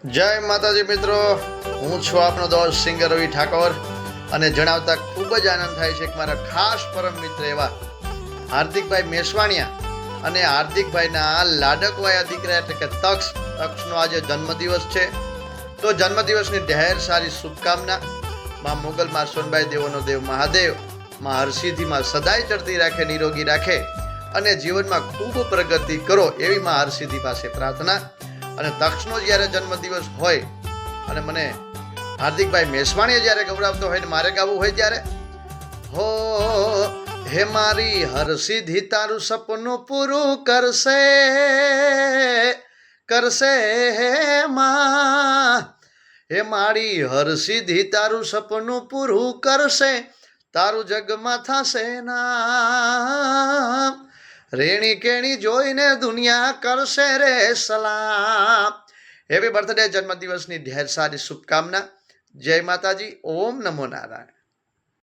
જય માતાજી મિત્રો, હું છું આપનો દોસ્ત સિંગર રવિ ઠાકોર અને જણાવતા ખૂબ જ આનંદ થાય છે કે મારા ખાસ પરમ મિત્ર એવા હાર્દિકભાઈ મેસવાણિયા અને હાર્દિકભાઈના લાડકવાયા દીકરા એટલે કે તક્ષનો આજે જન્મદિવસ છે. તો જન્મદિવસની ઢેર સારી શુભકામના. માં મોગલ, માં સોનબાઈ, દેવોનો દેવ મહાદેવ, માં હરસિદ્ધિમાં સદાય ચડતી રાખે, નિરોગી રાખે અને જીવનમાં ખૂબ પ્રગતિ કરો એવી માં હરસિદ્ધિ પાસે પ્રાર્થના. અને તક્ષનો જ્યારે જન્મદિવસ હોય અને મને હાર્દિકભાઈ મેસવાણીએ જ્યારે ગૌરાવતો હોય ને મારે ગાવું હોય ત્યારે, હો હે મારી હરસિદ્ધિ તારું સપનું પૂરું કરશે કરશે હે માં, હે મારી હરસિદ્ધિ તારું સપનું પૂરું કરશે, તારું જગમાં થશે નામ, રેણી કેણી જોઈને દુનિયા કરશે રે સલામ. હેપી બર્થડે, જન્મદિવસની ઢેર સારી શુભકામના. જય માતાજી. ઓમ નમો નારાયણ.